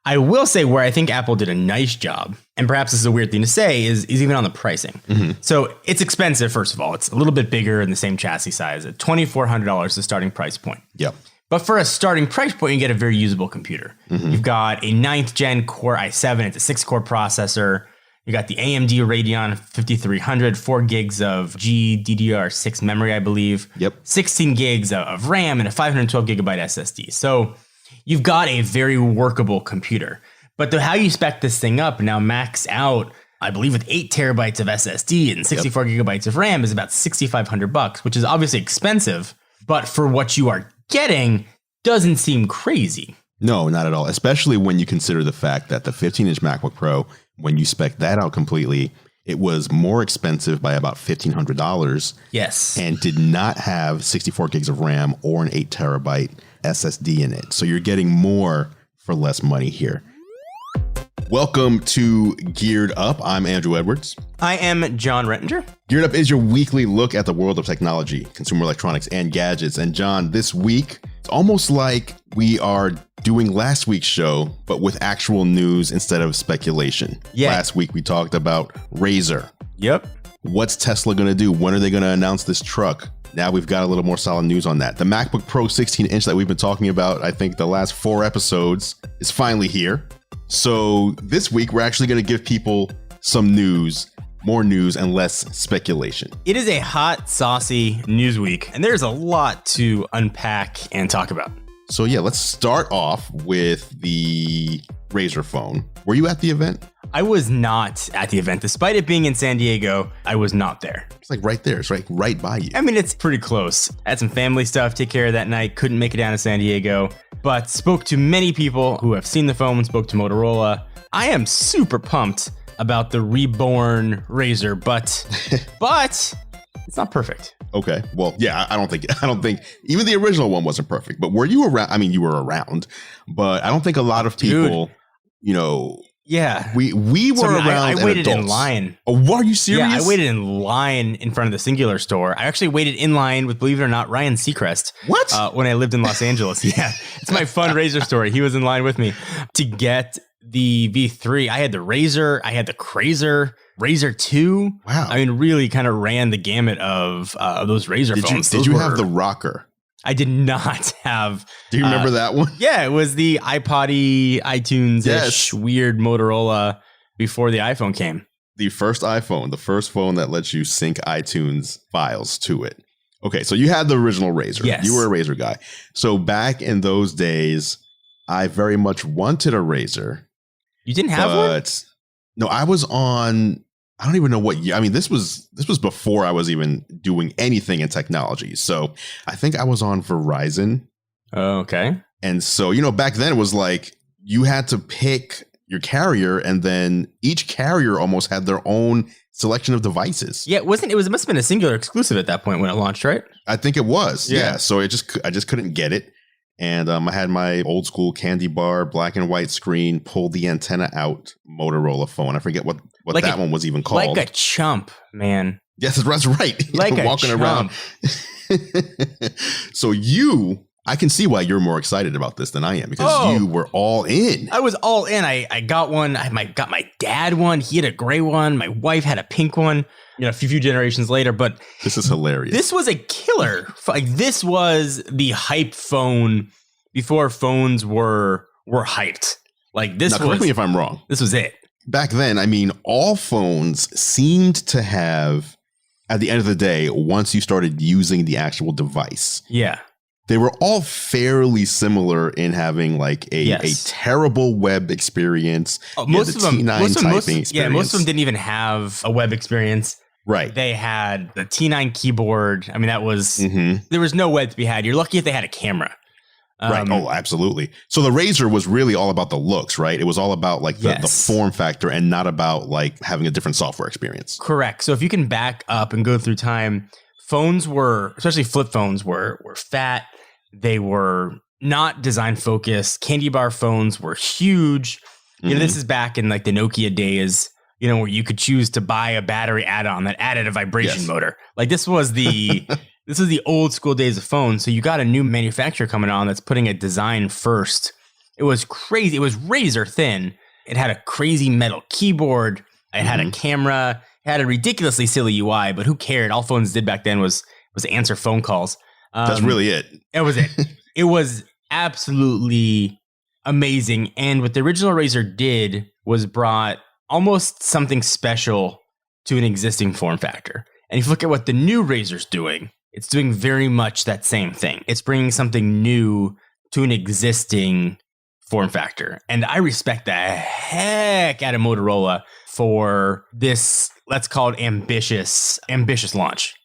I will say where I think Apple did a nice job, and perhaps this is a weird thing to say, is even on the pricing. So it's expensive, first of all. It's a little bit bigger in the same chassis size. At $2,400 is the starting price point. Yep. But for a starting price point, you get a very usable computer. You've got a 9th gen Core i7. It's a 6-core processor. You got the AMD Radeon 5300, 4 gigs of GDDR6 memory, I believe. Yep. 16 gigs of RAM and a 512 gigabyte SSD. So you've got a very workable computer. But how you spec this thing up now max out, I believe with 8 terabytes of SSD and 64 gigabytes of RAM is about $6,500, which is obviously expensive, but for what you are getting doesn't seem crazy. No, not at all. Especially when you consider the fact that the 15-inch MacBook Pro, when you spec that out completely, it was more expensive by about $1,500. Yes. And did not have 64 gigs of RAM or an 8 terabyte SSD in it. So you're getting more for less money here. Welcome to Geared Up. I'm Andrew Edwards. I am John Rettinger. Geared Up is your weekly look at the world of technology, consumer electronics, and gadgets. And John, this week, it's almost like we are doing last week's show, but with actual news instead of speculation. Yeah. Last week, we talked about RAZR. Yep. What's Tesla going to do? When are they going to announce this truck? Now we've got a little more solid news on that. The MacBook Pro 16-inch that we've been talking about, I think the last 4 episodes, is finally here. So this week, we're actually going to give people some news, more news and less speculation. It is a hot, saucy news week, and there's a lot to unpack and talk about. So yeah, let's start off with the RAZR phone. Were you at the event? I was not at the event. Despite it being in San Diego, I was not there. It's like right there. It's right by you. I mean, it's pretty close. I had some family stuff to take care of that night. Couldn't make it down to San Diego, but spoke to many people who have seen the phone, spoke to Motorola. I am super pumped about the reborn RAZR, but it's not perfect. Okay. Well, yeah, I don't think even the original one wasn't perfect, but were you around? I mean, you were around, but I don't think a lot of people, Yeah. We were around. I waited in line. Oh, are you serious? Yeah, I waited in line in front of the Singular store. I actually waited in line with, believe it or not, Ryan Seacrest. What? When I lived in Los Angeles. Yeah. It's my fun RAZR story. He was in line with me to get the V3. I had the RAZR. I had the Crazer. RAZR 2. Wow. I mean, really kind of ran the gamut of those RAZR phones. Did you have the rocker? I did not have. Do you remember that one? Yeah, it was the iPod-y, iTunes-ish, weird Motorola before the iPhone came. The first iPhone, the first phone that lets you sync iTunes files to it. Okay, so you had the original RAZR. Yes. You were a RAZR guy. So back in those days, I very much wanted a RAZR. You didn't have one? No, I was on... I don't even know what year. I mean, this was before I was even doing anything in technology. So I think I was on Verizon. Oh, okay. And so, back then it was like you had to pick your carrier, and then each carrier almost had their own selection of devices. Yeah, it must have been a Singular exclusive at that point when it launched, right? I think it was. Yeah. Yeah. So I just couldn't get it. And I had my old school candy bar, black and white screen, pulled the antenna out Motorola phone. I forget what like that one was even called. Like a chump, man. Yes, that's right. Like walking around. So I can see why you're more excited about this than I am, because you were all in. I was all in. I got one. I got my dad one. He had a gray one. My wife had a pink one. A few generations later, but this is hilarious. This was a killer. Like, this was the hype phone before phones were hyped. Like, this now, correct me if I'm wrong. This was it. Back then, I mean, all phones seemed to have, at the end of the day, once you started using the actual device. Yeah. They were all fairly similar in having like a terrible web experience. Most of them experience. Yeah, most of them didn't even have a web experience. Right. They had the T9 keyboard. I mean, that was, there was no web to be had. You're lucky if they had a camera. Right. Oh, absolutely. So the RAZR was really all about the looks, right? It was all about like the form factor and not about like having a different software experience. Correct. So if you can back up and go through time, phones were, especially flip phones, were fat. They were not design focused. Candy bar phones were huge. This is back in like the Nokia days. Where you could choose to buy a battery add-on that added a vibration motor. Like, this was the old school days of phones. So you got a new manufacturer coming on that's putting a design first It was crazy. It was razor thin. It had a crazy metal keyboard. It had a camera. It had a ridiculously silly UI, but who cared? All phones did back then was answer phone calls. That's really it. It was it. It was absolutely amazing. And what the original RAZR did was brought almost something special to an existing form factor. And if you look at what the new RAZR's doing, it's doing very much that same thing. It's bringing something new to an existing form factor. And I respect the heck out of Motorola for this, let's call it ambitious launch.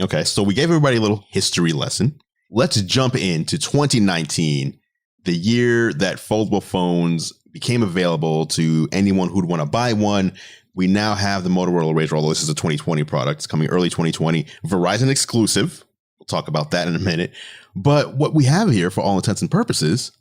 Okay, so we gave everybody a little history lesson. Let's jump into 2019, the year that foldable phones became available to anyone who'd want to buy one. We now have the Motorola RAZR, although this is a 2020 product. It's coming early 2020. Verizon exclusive. We'll talk about that in a minute. But what we have here, for all intents and purposes,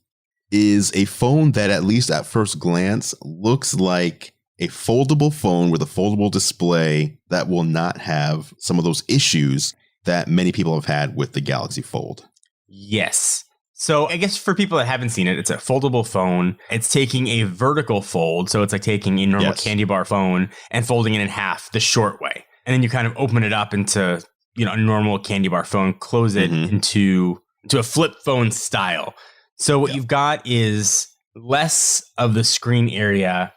is a phone that, at least at first glance, looks like a foldable phone with a foldable display that will not have some of those issues that many people have had with the Galaxy Fold. Yes. So I guess for people that haven't seen it, it's a foldable phone. It's taking a vertical fold. So it's like taking a normal candy bar phone and folding it in half the short way. And then you kind of open it up into, a normal candy bar phone, close it into a flip phone style. So what you've got is less of the screen area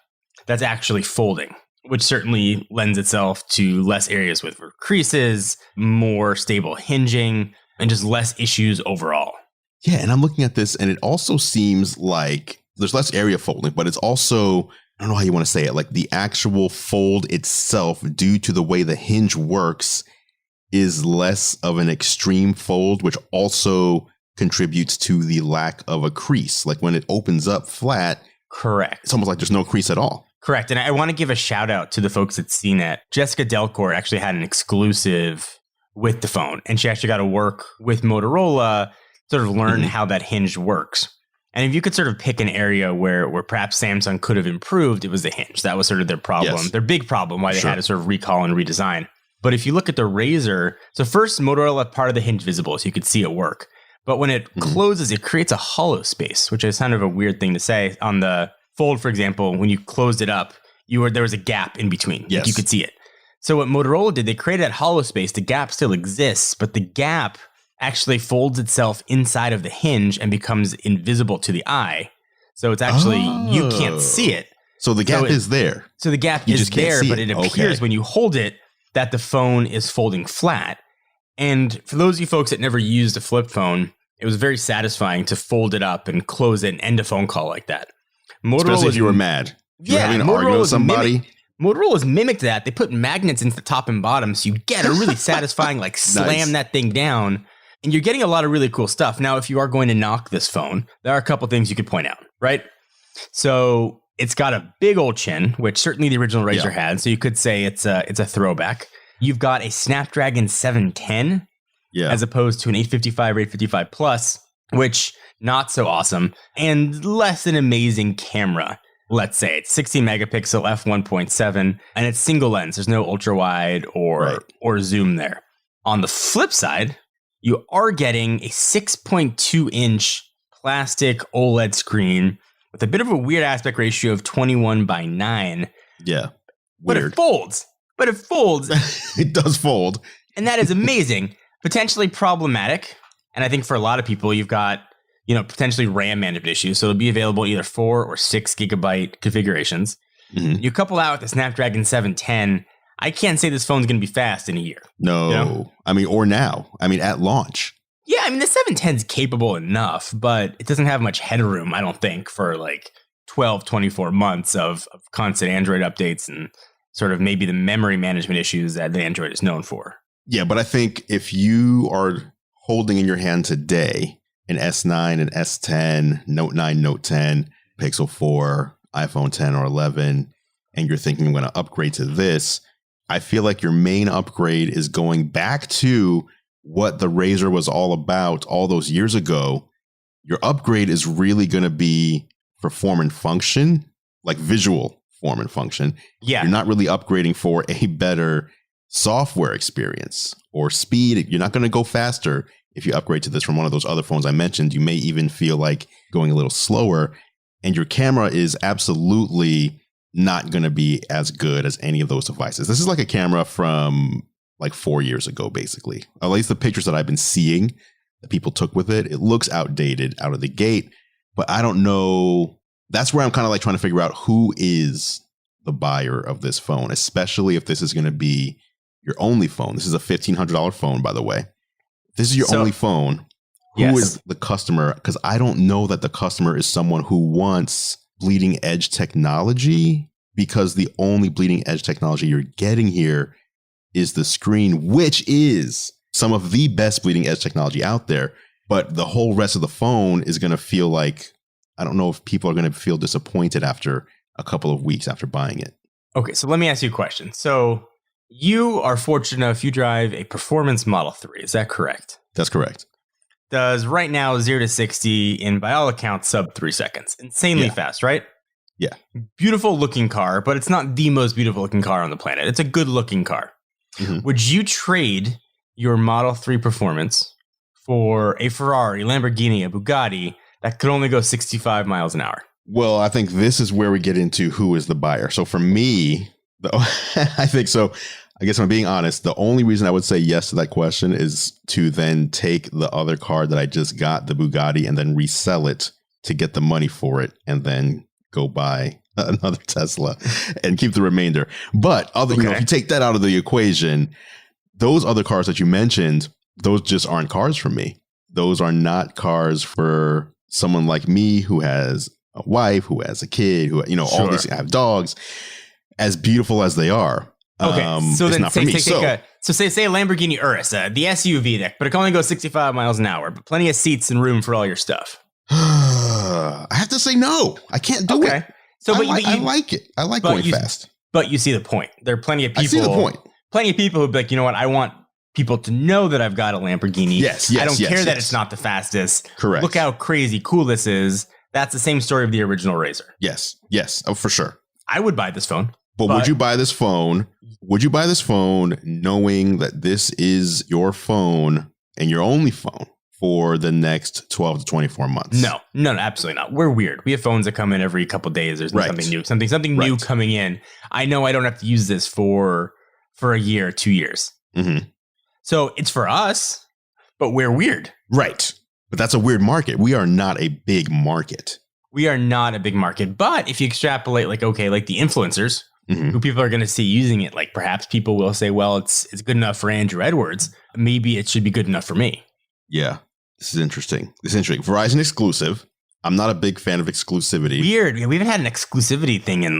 that's actually folding, which certainly lends itself to less areas with creases, more stable hinging, and just less issues overall. Yeah, and I'm looking at this, and it also seems like there's less area folding, but it's also, I don't know how you want to say it, like the actual fold itself, due to the way the hinge works, is less of an extreme fold, which also contributes to the lack of a crease. Like when it opens up flat, correct, it's almost like there's no crease at all. Correct. And I want to give a shout out to the folks at CNET. Jessica Delcourt actually had an exclusive with the phone, and she actually got to work with Motorola, sort of learn how that hinge works. And if you could sort of pick an area where perhaps Samsung could have improved, it was the hinge. That was sort of their problem, their big problem, why they had to sort of recall and redesign. But if you look at the RAZR, so first Motorola part of the hinge visible, so you could see it work. But when it closes, it creates a hollow space, which is kind of a weird thing to say. On the Fold, for example, when you closed it up, there was a gap in between. Yes. Like you could see it. So what Motorola did, they created that hollow space. The gap still exists, but the gap actually folds itself inside of the hinge and becomes invisible to the eye. So it's actually, you can't see it. So the gap is there. So the gap is there, but it appears when you hold it that the phone is folding flat. And for those of you folks that never used a flip phone, it was very satisfying to fold it up and close it and end a phone call like that. Especially if you were mad. If you were having an argument with somebody. Motorola's mimicked that. They put magnets into the top and bottom, so you get a really satisfying, like, slam that thing down. And you're getting a lot of really cool stuff. Now, if you are going to knock this phone, there are a couple things you could point out, right? So it's got a big old chin, which certainly the original RAZR had. So you could say it's a throwback. You've got a Snapdragon 710 as opposed to an 855 or 855 Plus, which not so awesome, and less an amazing camera. Let's say it's 16 megapixel f1.7, and it's single lens. There's no ultra wide or zoom there. On the flip side, you are getting a 6.2 inch plastic OLED screen with a bit of a weird aspect ratio of 21:9. Yeah. But it folds. It does fold. And that is amazing. Potentially problematic. And I think for a lot of people, you've got, potentially RAM management issues. So it'll be available either 4 or 6 gigabyte configurations. You couple that with the Snapdragon 710. I can't say this phone's going to be fast in a year. No. I mean, or now. I mean, at launch. Yeah, I mean, the 710's capable enough, but it doesn't have much headroom, I don't think, for like 12, 24 months of constant Android updates and sort of maybe the memory management issues that the Android is known for. Yeah, but I think if you are holding in your hand today an S9, an S10, Note 9, Note 10, Pixel 4, iPhone 10 or 11, and you're thinking I'm going to upgrade to this, I feel like your main upgrade is going back to what the RAZR was all about all those years ago. Your upgrade is really going to be for form and function, like visual form and function. Yeah. You're not really upgrading for a better software experience or speed. You're not going to go faster. if you upgrade to this from one of those other phones I mentioned, you may even feel like going a little slower. And your camera is absolutely not going to be as good as any of those devices. This is like a camera from like 4 years ago, basically. At least the pictures that I've been seeing that people took with it, it looks outdated out of the gate. But I don't know. That's where I'm kind of like trying to figure out who is the buyer of this phone, especially if this is going to be your only phone. This is a $1,500 phone, by the way. If this is your only phone, who is the customer? Because I don't know that the customer is someone who wants bleeding edge technology, because the only bleeding edge technology you're getting here is the screen, which is some of the best bleeding edge technology out there. But the whole rest of the phone is going to feel like, I don't know if people are going to feel disappointed after a couple of weeks after buying it. Okay, so let me ask you a question. So you are fortunate enough, you drive a performance Model 3. Is that correct? That's correct. Does right now 0 to 60 in, by all accounts, sub 3 seconds. Insanely fast, right? Yeah. Beautiful looking car, but it's not the most beautiful looking car on the planet. It's a good looking car. Mm-hmm. Would you trade your Model 3 performance for a Ferrari, Lamborghini, a Bugatti that could only go 65 miles an hour? Well, I think this is where we get into who is the buyer. So for me, I think so. I guess if I'm being honest, the only reason I would say yes to that question is to then take the other car that I just got, the Bugatti, and then resell it to get the money for it and then go buy another Tesla and keep the remainder. But you know, if you take that out of the equation, those other cars that you mentioned, those just aren't cars for me. Those are not cars for someone like me who has a wife, who has a kid, who, you know, all these have dogs. As beautiful as they are, so then not for me. Say a Lamborghini Urus, the SUV deck, but it can only go 65 miles an hour, but plenty of seats and room for all your stuff. I have to say no. I can't do it. So, I like it. I like going fast. But you see the point. There are plenty of people. I see the point. Plenty of people who'd be like, you know what? I want people to know that I've got a Lamborghini. Yes. I don't care that it's not the fastest. Correct. Look how crazy cool this is. That's the same story of the original RAZR. Yes. Oh, for sure. I would buy this phone. But would you buy this phone? Would you buy this phone knowing that this is your phone and your only phone for the next 12 to 24 months? No, absolutely not. We're weird. We have phones that come in every couple of days. There's something new, something new coming in. I know I don't have to use this for a year, 2 years. Mm-hmm. So it's for us, but we're weird. Right. But that's a weird market. We are not a big market. We are not a big market. But if you extrapolate, like the influencers, who people are going to see using it, like perhaps people will say, well, it's good enough for Andrew Edwards. Maybe it should be good enough for me. Yeah. This is interesting. Verizon exclusive. I'm not a big fan of exclusivity. Weird. We haven't had an exclusivity thing in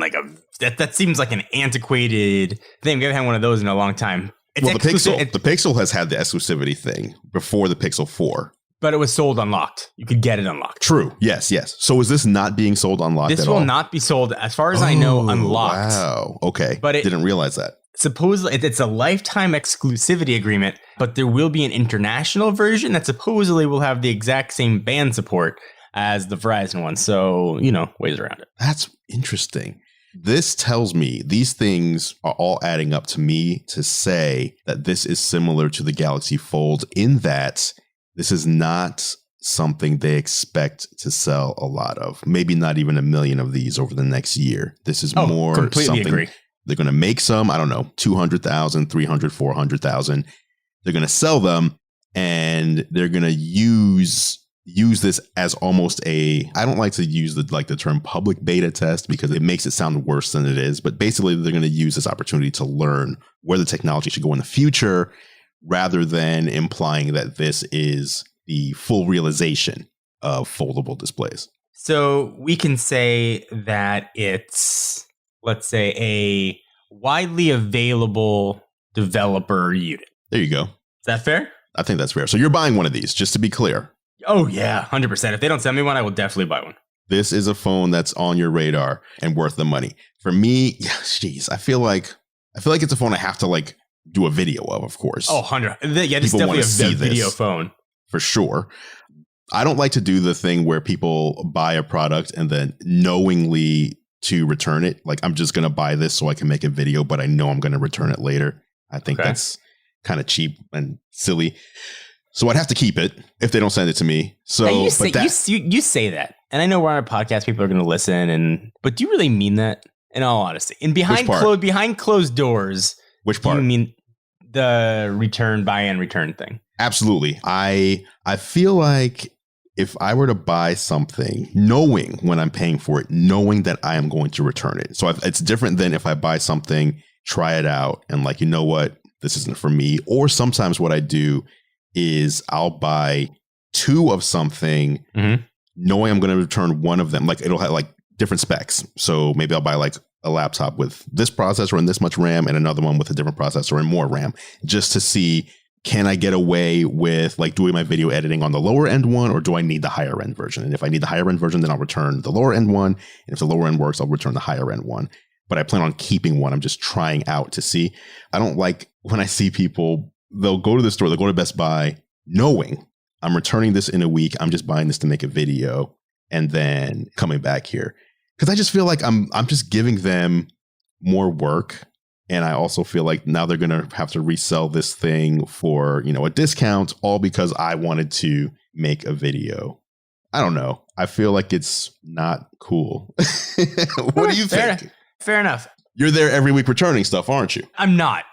that seems like an antiquated thing. We haven't had one of those in a long time. The Pixel has had the exclusivity thing before the Pixel 4. But it was sold unlocked. You could get it unlocked. True. Yes. So is this not being sold unlocked at all? This will not be sold, as far as I know, unlocked. Wow. Okay. But didn't realize that. Supposedly, it's a lifetime exclusivity agreement, but there will be an international version that supposedly will have the exact same band support as the Verizon one. So, ways around it. That's interesting. This tells me these things are all adding up to me to say that this is similar to the Galaxy Fold in that this is not something they expect to sell a lot of. Maybe not even 1 million of these over the next year. This is more something agree. They're going to make some, I don't know, 200,000, 300, 400,000. They're going to sell them and they're going to use this as almost I don't like to use the term public beta test because it makes it sound worse than it is. But basically, they're going to use this opportunity to learn where the technology should go in the future, rather than implying that this is the full realization of foldable displays. So we can say that it's, let's say, a widely available developer unit. There you go. Is that fair? I think that's fair. So you're buying one of these, just to be clear. Oh, yeah, 100%. If they don't send me one, I will definitely buy one. This is a phone that's on your radar and worth the money. For me, I feel like it's a phone I have to do a video of course. Oh, 100. Yeah, this is definitely a video phone. For sure. I don't like to do the thing where people buy a product and then knowingly to return it. Like, I'm just going to buy this so I can make a video, but I know I'm going to return it later. I think that's kind of cheap and silly. So I'd have to keep it if they don't send it to me. So now you say that, and I know we're on a podcast, people are going to listen, but do you really mean that? In all honesty, and behind closed doors, which part? Do you mean the buy and return thing? Absolutely. I feel like if I were to buy something, knowing when I'm paying for it, knowing that I am going to return it. So it's different than if I buy something, try it out, and like, you know what, this isn't for me. Or sometimes what I do is I'll buy 2 of something, knowing I'm going to return one of them. Like it'll have like different specs. So maybe I'll buy like a laptop with this processor and this much RAM and another one with a different processor and more RAM, just to see, can I get away with like doing my video editing on the lower end one, or do I need the higher end version? And if I need the higher end version, then I'll return the lower end one. And if the lower end works, I'll return the higher end one. But I plan on keeping one. I'm just trying out to see. I don't like when I see people, they'll go to the store, they'll go to Best Buy knowing I'm returning this in a week. I'm just buying this to make a video and then coming back here. Because I just feel like I'm just giving them more work. And I also feel like now they're going to have to resell this thing for, a discount, all because I wanted to make a video. I don't know. I feel like it's not cool. What do you think? Fair enough. You're there every week returning stuff, aren't you? I'm not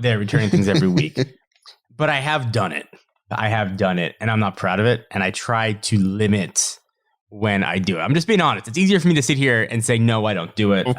there returning things every week, but I have done it. And I'm not proud of it. And I try to limit when I do it. I'm just being honest. It's easier for me to sit here and say, no, I don't do it. Of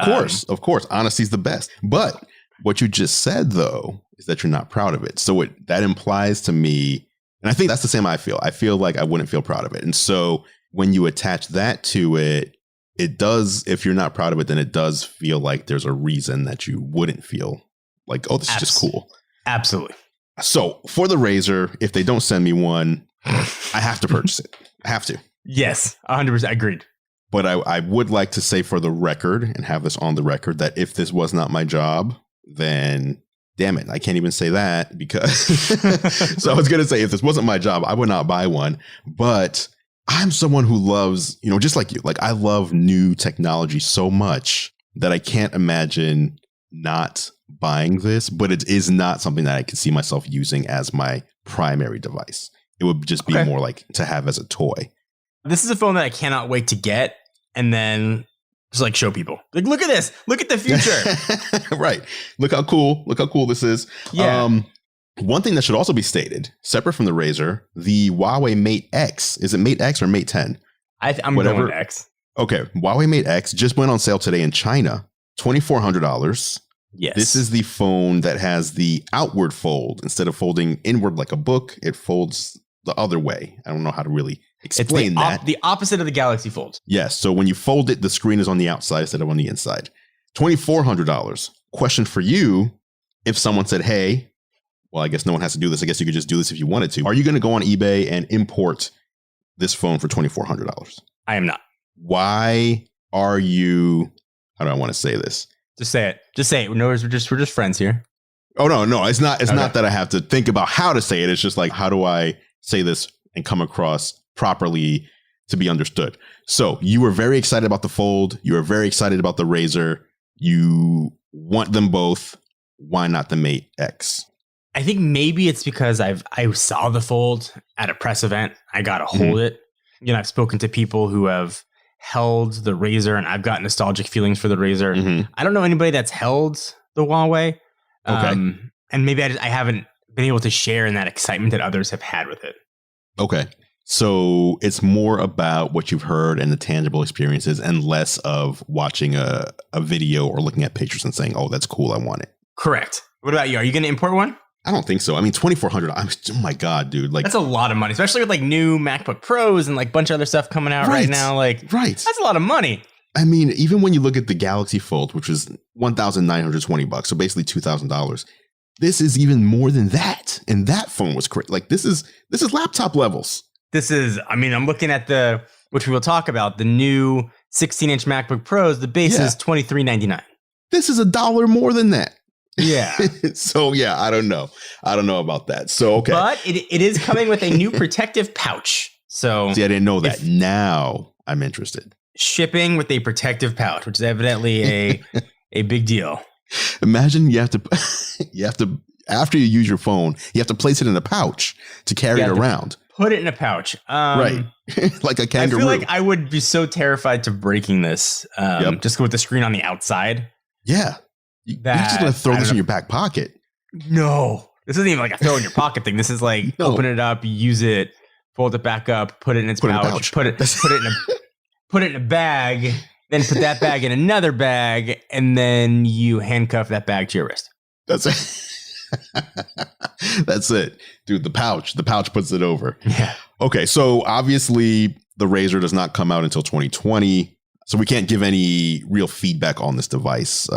course. Honesty's the best. But what you just said, though, is that you're not proud of it. So that implies to me, and I think that's the same I feel. I feel like I wouldn't feel proud of it. And so when you attach that to it, it does, if you're not proud of it, then it does feel like there's a reason that you wouldn't feel like, oh, this is just cool. Absolutely. So for the RAZR, if they don't send me one, I have to purchase it. I have to. Yes, 100% agreed. But I would like to say for the record and have this on the record that if this was not my job, then damn it, I can't even say that because so I was going to say if this wasn't my job, I would not buy one. But I'm someone who loves, just like you, like I love new technology so much that I can't imagine not buying this, but it is not something that I can see myself using as my primary device. It would just be more like to have as a toy. This is a phone that I cannot wait to get and then just like show people. Like, look at this. Look at the future. Right. Look how cool this is. Yeah. One thing that should also be stated, separate from the RAZR, the Huawei Mate X. Is it Mate X or Mate 10? I'm going to X. Okay. Huawei Mate X just went on sale today in China. $2,400. Yes. This is the phone that has the outward fold. Instead of folding inward like a book, it folds the other way. I don't know how to really explain that. The opposite of the Galaxy Fold. Yes. So when you fold it, the screen is on the outside instead of on the inside. $2,400. Question for you. If someone said, hey, well, I guess no one has to do this. I guess you could just do this if you wanted to. Are you going to go on eBay and import this phone for $2,400? I am not. Why are you, how do I want to say this? Just say it. No, we're just friends here. Oh, no. It's not that I have to think about how to say it. It's just like, how do I say this and come across properly to be understood? So you were very excited about the Fold. You were very excited about the RAZR. You want them both. Why not the Mate X? I think maybe it's because I saw the Fold at a press event. I got to hold it. I've spoken to people who have held the RAZR and I've got nostalgic feelings for the RAZR. I don't know anybody that's held the Huawei. Okay. And maybe I haven't been able to share in that excitement that others have had with it. Okay. So it's more about what you've heard and the tangible experiences and less of watching a video or looking at pictures and saying, oh, that's cool, I want it. Correct. What about you? Are you going to import one? I don't think so. I mean, $2,400. Oh my God, dude. Like, that's a lot of money, especially with like new MacBook Pros and like a bunch of other stuff coming out right now. Like, that's a lot of money. I mean, even when you look at the Galaxy Fold, which was $1,920, so basically $2,000, this is even more than that. And that phone was crazy. Like, this is laptop levels. I'm looking at which we will talk about, the new 16-inch MacBook Pros. The base is $2,399. This is $1 more than that. Yeah. So, yeah, I don't know. I don't know about that. So, okay. But it is coming with a new protective pouch. So, see, I didn't know that. Now I'm interested. Shipping with a protective pouch, which is evidently a big deal. Imagine you have to after you use your phone, you have to place it in a pouch to carry it around. Put it in a pouch. Right. Like a kangaroo. I feel like I would be so terrified to breaking this just with the screen on the outside. Yeah. You're just going to throw this in your back pocket. No. This isn't even like a throw in your pocket thing. This is like open it up, use it, fold it back up, put it in its pouch, put it in a bag, then put that bag in another bag, and then you handcuff that bag to your wrist. That's it. That's it. Dude, the pouch puts it over. Yeah. Okay, so obviously the RAZR does not come out until 2020. So we can't give any real feedback on this device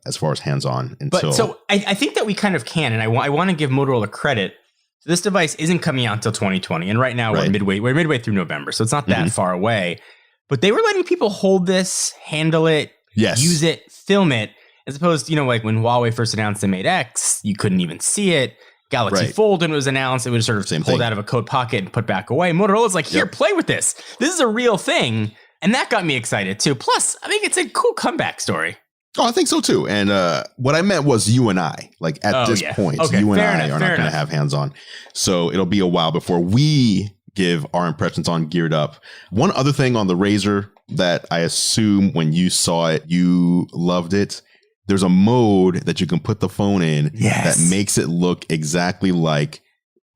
as far as hands-on until. But so I think that we kind of can, and I want to give Motorola credit. So this device isn't coming out until 2020, and right now we're midway through November, so it's not that far away. But they were letting people hold this, handle it, use it, film it, as opposed to, like when Huawei first announced the Mate X, you couldn't even see it. Galaxy Fold, when it was announced, it was sort of pulled out of a coat pocket and put back away. Motorola's like, here, play with this. This is a real thing. And that got me excited too. Plus, I think it's a cool comeback story. Oh, I think so too. And what I meant was you and I, like at this point, you and I are not going to have hands on. So it'll be a while before we give our impressions on Geared Up. One other thing on the RAZR that I assume when you saw it, you loved it. There's a mode that you can put the phone in that makes it look exactly like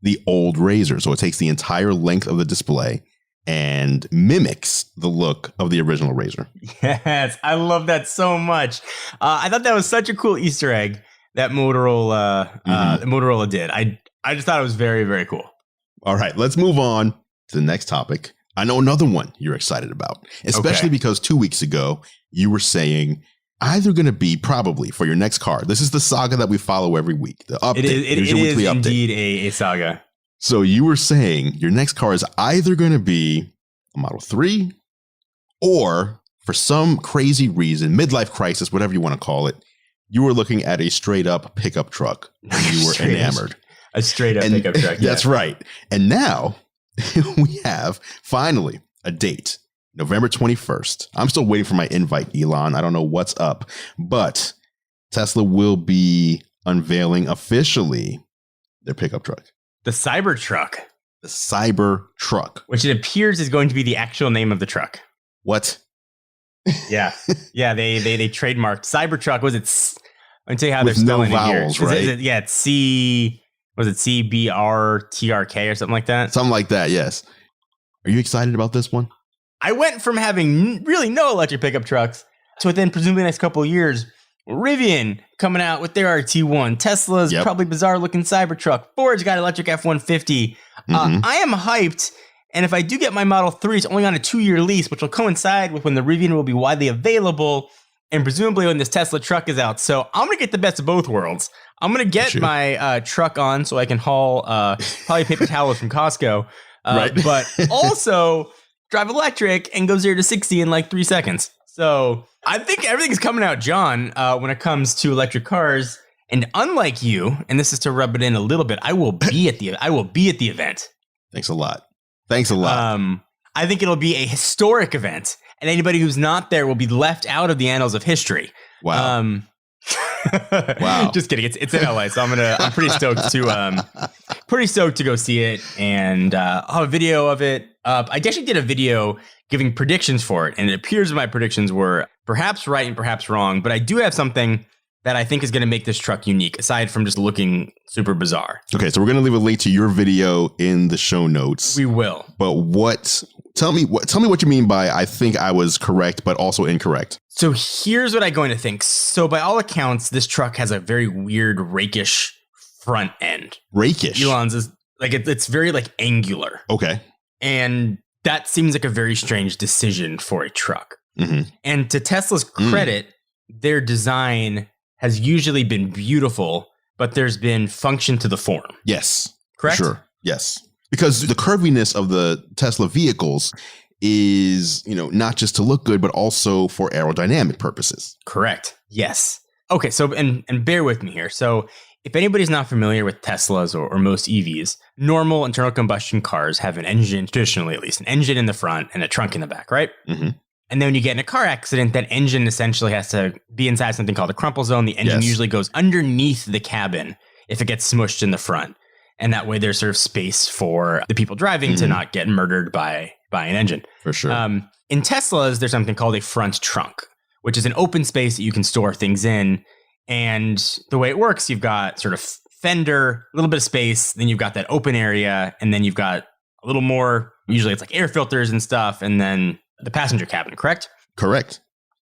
the old RAZR. So it takes the entire length of the display and mimics the look of the original RAZR. Yes, I love that so much. I thought that was such a cool Easter egg that Motorola did. I just thought it was very, very cool. All right, let's move on to the next topic. I know another one you're excited about, especially because 2 weeks ago you were saying either going to be probably for your next car. This is the saga that we follow every week. The update. It is indeed a saga. So you were saying your next car is either going to be a Model 3 or, for some crazy reason, midlife crisis, whatever you want to call it, you were looking at a straight up pickup truck. You were enamored. A straight up pickup truck. That's right. And now we have finally a date, November 21st. I'm still waiting for my invite, Elon. I don't know what's up, but Tesla will be unveiling officially their pickup truck. The CYBRTRK. The CYBRTRK. Which it appears is going to be the actual name of the truck. What? Yeah. Yeah, they trademarked CYBRTRK. Was it? Let me tell you how they're spelling vowels, it here. Right? It's CYBRTRK or something like that? Something like that, yes. Are you excited about this one? I went from having really no electric pickup trucks to within presumably the next couple of years, Rivian coming out with their RT1, Tesla's probably bizarre looking Cybertruck, Ford's got electric F-150. I am hyped, and if I do get my Model 3, it's only on a 2-year lease, which will coincide with when the Rivian will be widely available, and presumably when this Tesla truck is out. So I'm going to get the best of both worlds. I'm going to get my truck on so I can haul probably paper towels from Costco, but also drive electric and go 0 to 60 in like 3 seconds. So I think everything's coming out, John, when it comes to electric cars. And unlike you, and this is to rub it in a little bit, I will be at the event. Thanks a lot. I think it'll be a historic event, and anybody who's not there will be left out of the annals of history. Wow. Wow. Just kidding. It's in LA, so I'm pretty stoked to go see it, and I'll have a video of it. I actually did a video giving predictions for it, and it appears my predictions were perhaps right and perhaps wrong, but I do have something that I think is going to make this truck unique, aside from just looking super bizarre. Okay, so we're going to leave a link to your video in the show notes. We will. But tell me what you mean by I think I was correct, but also incorrect. So here's what I'm going to think. So by all accounts, this truck has a very weird rakish front end. Rakish? Elon's is like, it's very like angular. Okay. And that seems like a very strange decision for a truck. Mm-hmm. And to Tesla's credit, their design has usually been beautiful, but there's been function to the form. Yes. Correct? Sure. Yes. Because the curviness of the Tesla vehicles is, not just to look good, but also for aerodynamic purposes. Correct. Yes. Okay. So, and bear with me here. So if anybody's not familiar with Teslas or most EVs, normal internal combustion cars have an engine, traditionally at least, an engine in the front and a trunk in the back, right? Mm-hmm. And then when you get in a car accident, that engine essentially has to be inside something called a crumple zone. The engine usually goes underneath the cabin if it gets smushed in the front. And that way there's sort of space for the people driving to not get murdered by an engine. For sure. In Teslas, there's something called a front trunk, which is an open space that you can store things in. And the way it works, you've got sort of fender, a little bit of space, then you've got that open area, and then you've got a little more, usually it's like air filters and stuff, and then the passenger cabin, correct? Correct.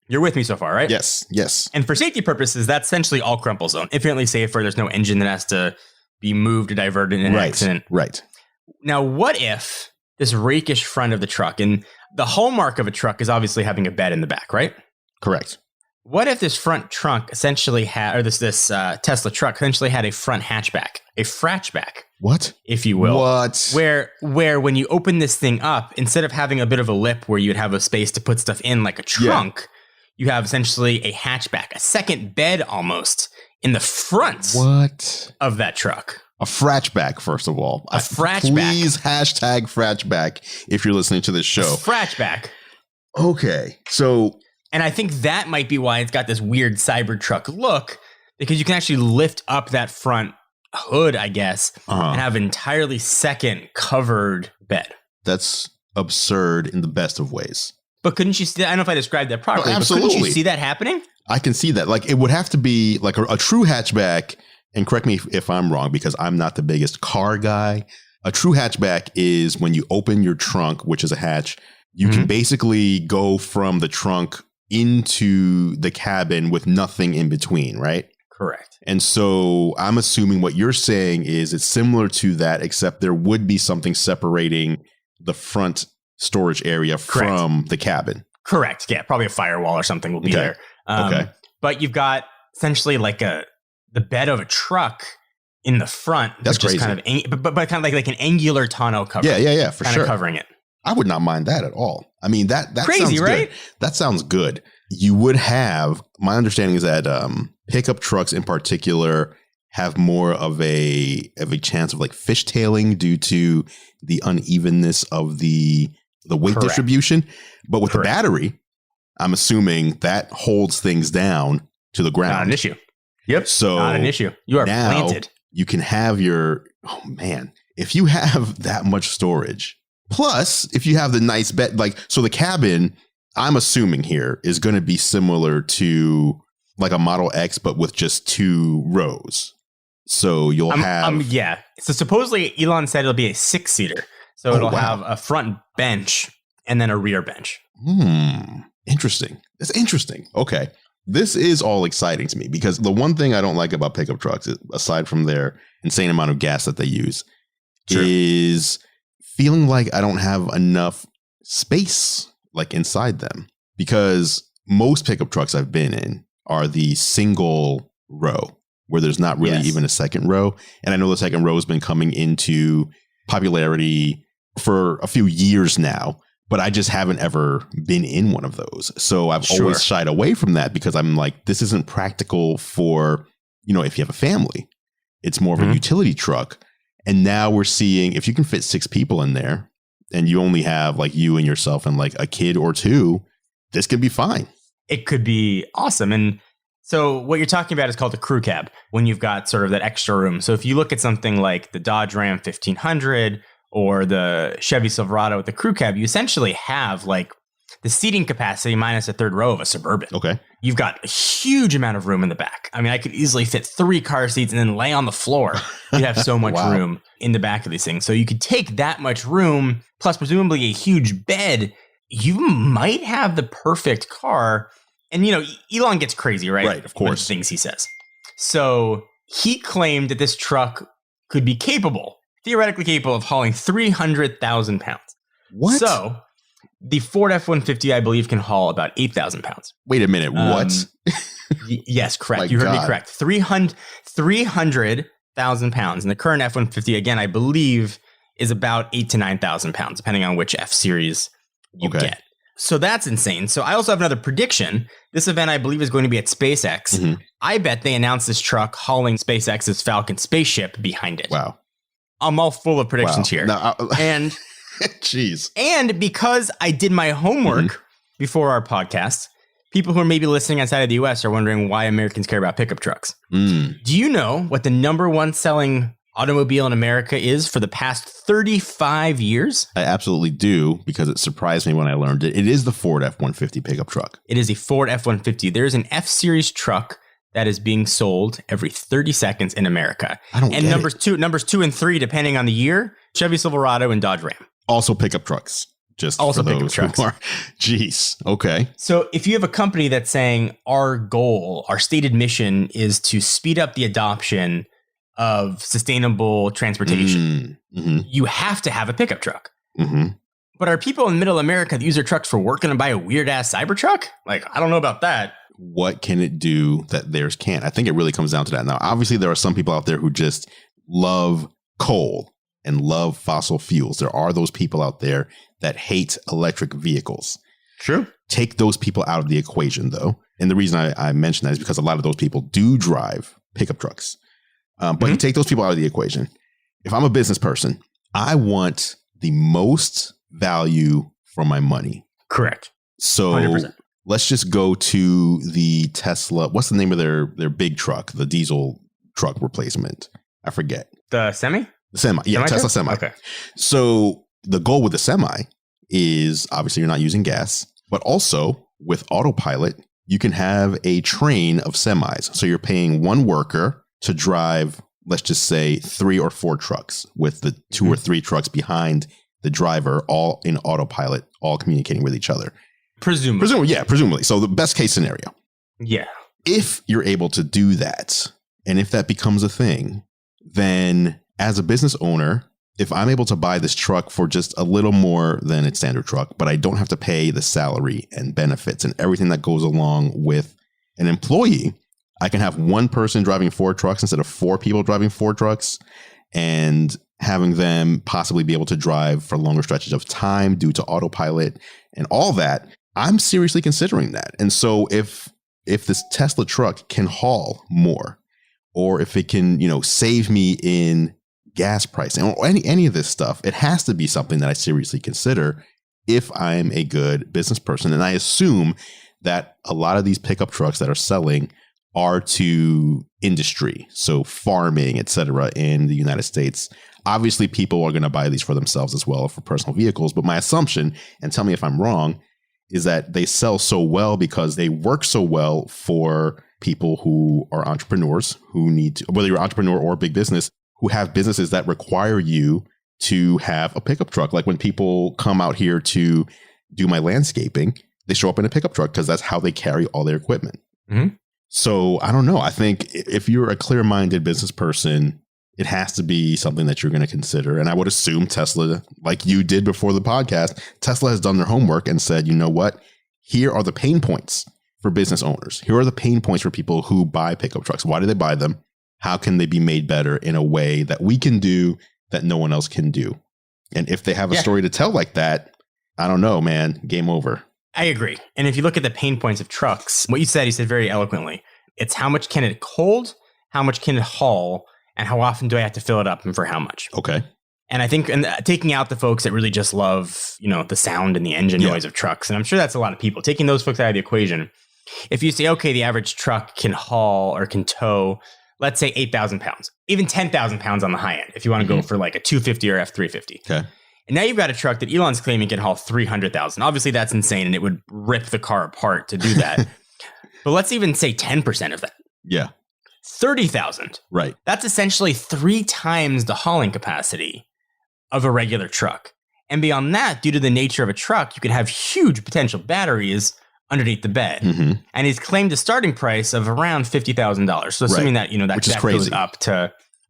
You're with me so far, right? Yes. And for safety purposes, that's essentially all crumple zone. Infinitely safer. There's no engine that has to be moved or diverted in an accident. Right. Now, what if this rakish front of the truck, and the hallmark of a truck is obviously having a bed in the back, right? Correct. What if this front trunk essentially had, or this Tesla truck essentially had a front hatchback, a fratchback? What? If you will. What? Where when you open this thing up, instead of having a bit of a lip where you'd have a space to put stuff in like a trunk, you have essentially a hatchback, a second bed almost in the front of that truck. A fratchback, first of all. A fratchback. Please hashtag fratchback if you're listening to this show. Fratchback. Okay. So... And I think that might be why it's got this weird Cybertruck look, because you can actually lift up that front hood, I guess, and have an entirely second covered bed. That's absurd in the best of ways. But couldn't you see that? I don't know if I described that properly, but couldn't you see that happening? I can see that. Like, it would have to be like a true hatchback, and correct me if I'm wrong, because I'm not the biggest car guy. A true hatchback is when you open your trunk, which is a hatch, you can basically go from the trunk into the cabin with nothing in between, right? Correct. And so I'm assuming what you're saying is it's similar to that, except there would be something separating the front storage area from the cabin. Correct. Yeah, probably a firewall or something will be there. But you've got essentially like the bed of a truck in the front. That's crazy. Kind of, but kind of like an angular tonneau cover. Yeah, for sure. Kind of covering it. I would not mind that at all. I mean, that crazy, sounds right? Good. That sounds good. You would have, my understanding is that pickup trucks in particular have more of a chance of like fishtailing due to the unevenness of the weight distribution. But with the battery, I'm assuming that holds things down to the ground. Not an issue. Yep. So not an issue. You are now planted. You can have your, oh man, if you have that much storage, plus if you have the nice bed, like, so the cabin, I'm assuming here is going to be similar to like a Model X, but with just 2 rows. So you'll have... yeah. So supposedly Elon said it'll be a 6-seater. So it'll have a front bench and then a rear bench. Interesting. That's interesting. Okay. This is all exciting to me because the one thing I don't like about pickup trucks, aside from their insane amount of gas that they use, is feeling like I don't have enough space like inside them, because most pickup trucks I've been in are the single row where there's not really even a second row. And I know the second row has been coming into popularity for a few years now, but I just haven't ever been in one of those. So I've always shied away from that because I'm like, this isn't practical for, you know, if you have a family. It's more of a utility truck. And now we're seeing if you can fit 6 people in there and you only have like you and yourself and like a kid or 2, this could be fine. It could be awesome. And so what you're talking about is called a crew cab, when you've got sort of that extra room. So if you look at something like the Dodge Ram 1500 or the Chevy Silverado with the crew cab, you essentially have like the seating capacity minus a third row of a Suburban. Okay. You've got a huge amount of room in the back. I mean, I could easily fit 3 car seats and then lay on the floor. You'd have so much room in the back of these things. So you could take that much room, plus presumably a huge bed. You might have the perfect car. And, you know, Elon gets crazy, right? Right, of course. With things he says. So he claimed that this truck could be theoretically capable of hauling 300,000 pounds. What? So the Ford F-150, I believe, can haul about 8,000 pounds. Wait a minute. What? Yes, correct. You heard me correct. 300,000 pounds. And the current F-150, again, I believe, is about 8,000 to 9,000 pounds, depending on which F series you get. So that's insane. So I also have another prediction. This event, I believe, is going to be at SpaceX. I bet they announced this truck hauling SpaceX's Falcon spaceship behind it. Wow. I'm all full of predictions here. No, and jeez. And because I did my homework before our podcast, People who are maybe listening outside of the US are wondering why Americans care about pickup trucks. Do you know what the number one selling automobile in America is for the past 35 years? I absolutely do, because it surprised me when I learned it. It is the Ford F-150 pickup truck. It is a Ford F-150. There's an F-Series truck that is being sold every 30 seconds in America. I don't get it. Numbers 2 and 3, depending on the year, Chevy Silverado and Dodge Ram. Also pickup trucks. Just also for those pickup trucks. Who are, geez. Okay. So if you have a company that's saying our goal, our stated mission is to speed up the adoption of sustainable transportation, you have to have a pickup truck. But are people in middle America that use their trucks for work going to buy a weird ass Cybertruck? Like, I don't know about that. What can it do that theirs can't? I think it really comes down to that. Now, obviously, there are some people out there who just love coal and love fossil fuels. There are those people out there that hate electric vehicles. True. Take those people out of the equation, though. And the reason I mention that is because a lot of those people do drive pickup trucks. But you take those people out of the equation. If I'm a business person, I want the most value for my money. Correct. So 100%. Let's just go to the Tesla. What's the name of their big truck, the diesel truck replacement? I forget. The Semi? The Semi. Yeah, Tesla Semi. Okay. So the goal with the Semi is obviously you're not using gas, but also with autopilot, you can have a train of semis. So you're paying one worker to drive, let's just say 3 or 4 trucks with the 2 or 3 trucks behind the driver, all in autopilot, all communicating with each other. Presumably. So the best case scenario. Yeah. If you're able to do that, and if that becomes a thing, then as a business owner, if I'm able to buy this truck for just a little more than its standard truck, but I don't have to pay the salary and benefits and everything that goes along with an employee, I can have one person driving 4 trucks instead of 4 people driving 4 trucks, and having them possibly be able to drive for longer stretches of time due to autopilot and all that. I'm seriously considering that. And so if this Tesla truck can haul more, or if it can, save me in gas pricing or any of this stuff, it has to be something that I seriously consider if I'm a good business person. And I assume that a lot of these pickup trucks that are selling are to industry, so farming, etc. in the United States. Obviously, people are going to buy these for themselves as well, for personal vehicles. But my assumption, and tell me if I'm wrong, is that they sell so well because they work so well for people who are entrepreneurs, who need to, whether you're an entrepreneur or a big business, who have businesses that require you to have a pickup truck. Like when people come out here to do my landscaping, they show up in a pickup truck because that's how they carry all their equipment. So I don't know. I think if you're a clear-minded business person, it has to be something that you're going to consider. And I would assume Tesla, like you did before the podcast, Tesla has done their homework and said, you know what? Here are the pain points for business owners. Here are the pain points for people who buy pickup trucks. Why do they buy them? How can they be made better in a way that we can do that no one else can do? And if they have a story to tell like that, I don't know, man, game over. I agree. And if you look at the pain points of trucks, what you said very eloquently. It's how much can it hold, how much can it haul, and how often do I have to fill it up and for how much? Okay. And I think taking out the folks that really just love, the sound and the engine noise of trucks, and I'm sure that's a lot of people, taking those folks out of the equation. If you say, okay, the average truck can haul or can tow, let's say 8,000 pounds, even 10,000 pounds on the high end, if you want to go for like a 250 or F350. Okay. And now you've got a truck that Elon's claiming can haul 300,000. Obviously, that's insane, and it would rip the car apart to do that. But let's even say 10% of that. Yeah. 30,000. Right. That's essentially 3 times the hauling capacity of a regular truck. And beyond that, due to the nature of a truck, you can have huge potential batteries underneath the bed. And he's claimed a starting price of around $50,000. So assuming that,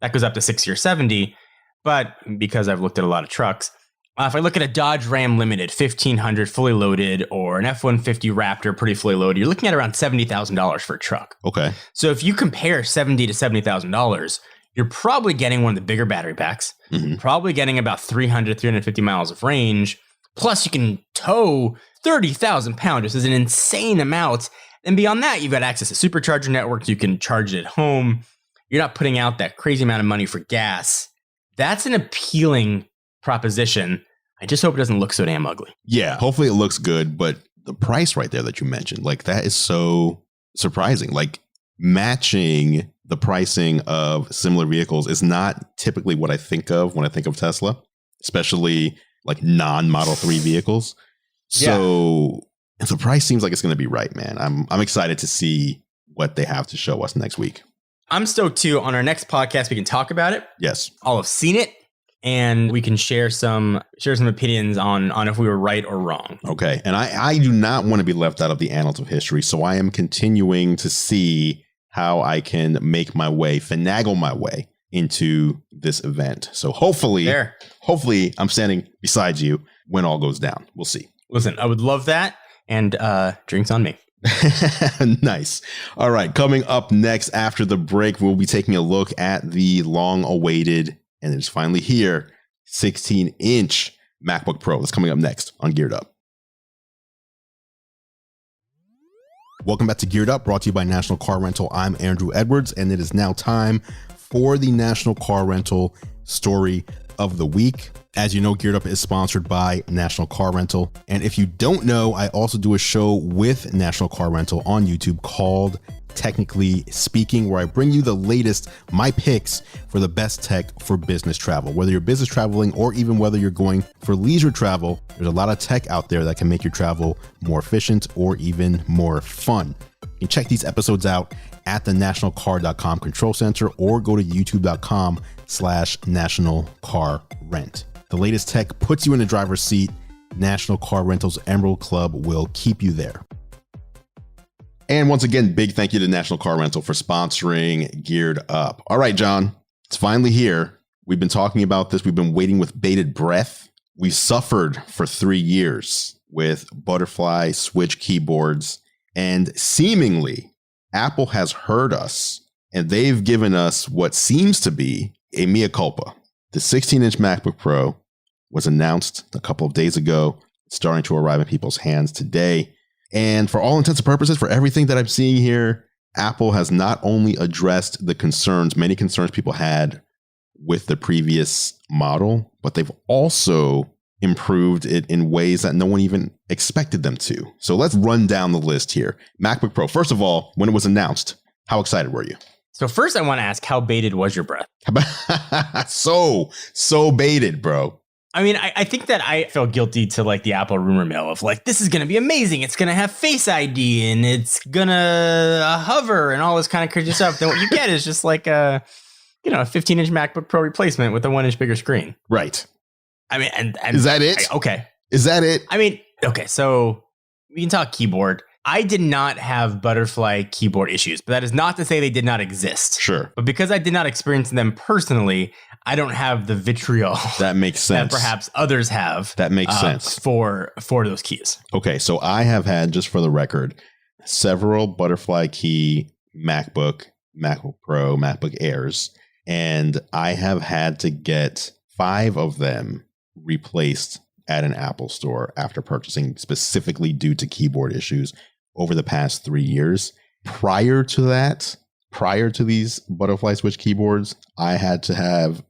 that goes up to 60 or 70. But because I've looked at a lot of trucks, if I look at a Dodge Ram Limited 1500 fully loaded or an F-150 Raptor pretty fully loaded, you're looking at around $70,000 for a truck. Okay. So if you compare $70,000 to $70,000, you're probably getting one of the bigger battery packs, probably getting about 350 miles of range. Plus you can tow 30,000 pounds. This is an insane amount. And beyond that, you've got access to supercharger networks. You can charge it at home. You're not putting out that crazy amount of money for gas. That's an appealing proposition. I just hope it doesn't look so damn ugly. Yeah, hopefully it looks good, but the price right there that you mentioned. Like, that is so surprising. Like, matching the pricing of similar vehicles is not typically what I think of when I think of Tesla, especially like non-Model 3 vehicles. So the price seems like it's going to be right, man. I'm excited to see what they have to show us next week. I'm stoked too. On our next podcast, we can talk about it. Yes. I'll have seen it, and we can share some opinions on if we were right or wrong. Okay. And I do not want to be left out of the annals of history. So I am continuing to see how I can make my way, finagle my way into this event. So hopefully I'm standing beside you when all goes down. We'll see. Listen, I would love that. And drinks on me. Nice. All right. Coming up next after the break, we'll be taking a look at the long awaited, and it's finally here, 16-inch MacBook Pro. That's coming up next on Geared Up. Welcome back to Geared Up, brought to you by National Car Rental. I'm Andrew Edwards, and it is now time for the National Car Rental story of the week. As you know, Geared Up is sponsored by National Car Rental. And if you don't know, I also do a show with National Car Rental on YouTube called Technically Speaking, where I bring you the latest, my picks for the best tech for business travel. Whether you're business traveling or even whether you're going for leisure travel, there's a lot of tech out there that can make your travel more efficient or even more fun. You can check these episodes out at the nationalcar.com control center or go to youtube.com/National Car Rent. The latest tech puts you in the driver's seat. National Car Rental's Emerald Club will keep you there. And once again, big thank you to National Car Rental for sponsoring Geared Up. All right, John, it's finally here. We've been talking about this. We've been waiting with bated breath. We suffered for 3 years with butterfly switch keyboards, and seemingly Apple has heard us, and they've given us what seems to be a mea culpa. The 16-inch MacBook Pro was announced a couple of days ago. It's starting to arrive in people's hands today. And for all intents and purposes, for everything that I'm seeing here, Apple has not only addressed the concerns, many concerns people had with the previous model, but they've also improved it in ways that no one even expected them to. So let's run down the list here. MacBook Pro. First of all, when it was announced, how excited were you? So first I want to ask, how bated was your breath? so bated, bro. I mean, I think that I felt guilty to like the Apple rumor mill of like, this is going to be amazing. It's going to have Face ID and it's going to hover and all this kind of crazy stuff. Then what you get is just like a 15-inch MacBook Pro replacement with a 1-inch bigger screen. Right. I mean, and is that it? Okay. Is that it? I mean, okay. So we can talk keyboard. I did not have butterfly keyboard issues, but that is not to say they did not exist. Sure. But because I did not experience them personally, I don't have the vitriol that makes sense that perhaps others have. That makes sense for those keys. Okay, so I have had, just for the record, several butterfly key MacBook Pro, MacBook Airs, and I have had to get 5 of them replaced at an Apple store after purchasing specifically due to keyboard issues over the past 3 years. Prior to these butterfly switch keyboards, I had to have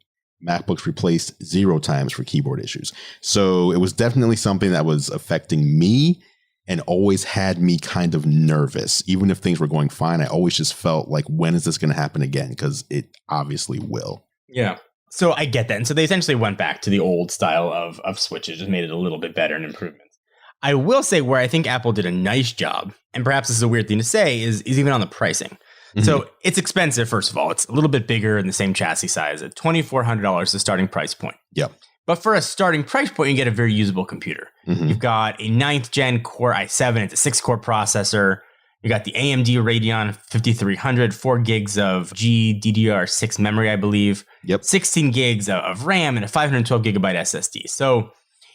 MacBooks replaced 0 times for keyboard issues. So it was definitely something that was affecting me and always had me kind of nervous. Even if things were going fine, I always just felt like, when is this going to happen again? Because it obviously will. Yeah. So I get that. And so they essentially went back to the old style of switches, just made it a little bit better and improvements. I will say where I think Apple did a nice job, and perhaps this is a weird thing to say, is even on the pricing. Mm-hmm. So it's expensive, first of all. It's a little bit bigger in the same chassis size at $2,400, the starting price point. Yep. But for a starting price point, you get a very usable computer. Mm-hmm. You've got a 9th gen Core i7. It's a 6-core processor. You got the AMD Radeon 5300, 4 gigs of GDDR6 memory, I believe. Yep. 16 gigs of RAM and a 512 gigabyte SSD. So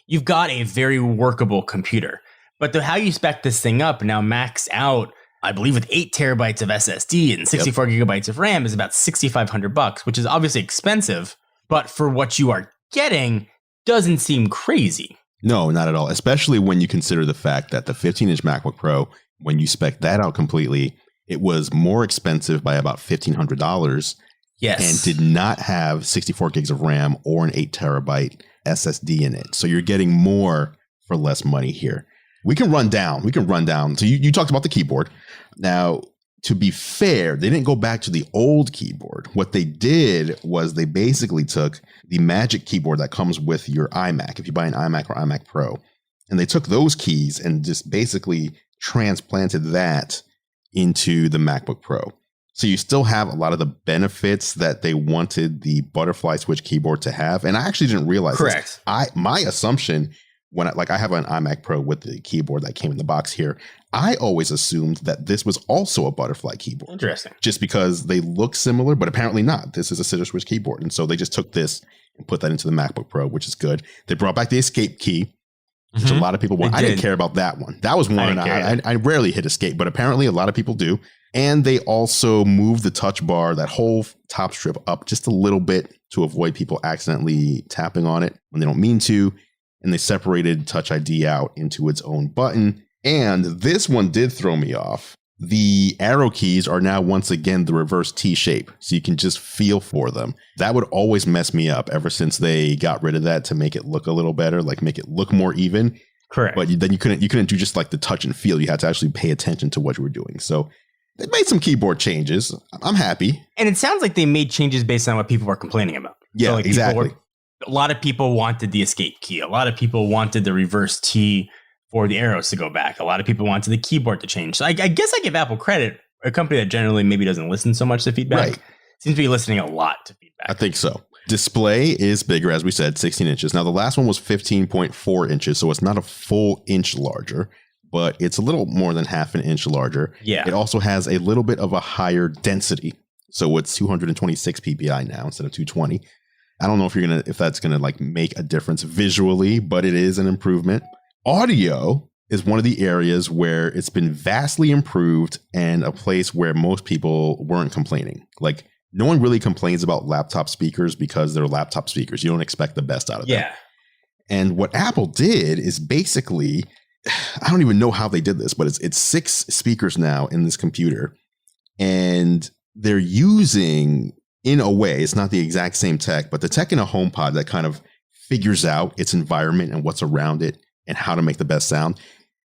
you've got a very workable computer. But how you spec this thing up now max out, I believe with 8 terabytes of SSD and 64 gigabytes of RAM, is about $6,500, which is obviously expensive, but for what you are getting doesn't seem crazy. No, not at all. Especially when you consider the fact that the 15-inch MacBook Pro, when you spec that out completely, it was more expensive by about $1,500. Yes. And did not have 64 gigs of RAM or an 8 terabyte SSD in it. So you're getting more for less money here. We can run down. So you talked about the keyboard. Now, to be fair, they didn't go back to the old keyboard. What they did was they basically took the Magic keyboard that comes with your iMac, if you buy an iMac or iMac Pro, and they took those keys and just basically transplanted that into the MacBook Pro. So you still have a lot of the benefits that they wanted the butterfly switch keyboard to have. And I actually didn't realize Correct. this. My assumption when I have an iMac Pro with the keyboard that came in the box here, I always assumed that this was also a butterfly keyboard. Interesting. Just because they look similar, but apparently not. This is a scissor switch keyboard. And so they just took this and put that into the MacBook Pro, which is good. They brought back the escape key, which a lot of people want. I didn't care about that one. That was one I rarely hit escape, but apparently a lot of people do. And they also moved the touch bar, that whole top strip, up just a little bit to avoid people accidentally tapping on it when they don't mean to. And they separated Touch ID out into its own button. And this one did throw me off. The arrow keys are now once again the reverse T shape, so you can just feel for them. That would always mess me up ever since they got rid of that to make it look a little better, like make it look more even. Correct. But then you couldn't do just like the touch and feel. You had to actually pay attention to what you were doing. So they made some keyboard changes. I'm happy. And it sounds like they made changes based on what people were complaining about. Yeah, so like exactly. A lot of people wanted the escape key. A lot of people wanted the reverse T for the arrows to go back. A lot of people wanted the keyboard to change. So I guess I give Apple credit. A company that generally maybe doesn't listen so much to feedback seems to be listening a lot to feedback. I think so. Display is bigger, as we said, 16 inches. Now, the last one was 15.4 inches, so it's not a full inch larger, but it's a little more than half an inch larger. Yeah. It also has a little bit of a higher density. So it's 226 ppi now instead of 220. I don't know if that's gonna like make a difference visually, but it is an improvement. Audio is one of the areas where it's been vastly improved and a place where most people weren't complaining. Like, no one really complains about laptop speakers because they're laptop speakers. You don't expect the best out of them. Yeah. And what Apple did is basically, I don't even know how they did this, but it's 6 speakers now in this computer. And they're using, in a way, it's not the exact same tech, but the tech in a HomePod that kind of figures out its environment and what's around it and how to make the best sound.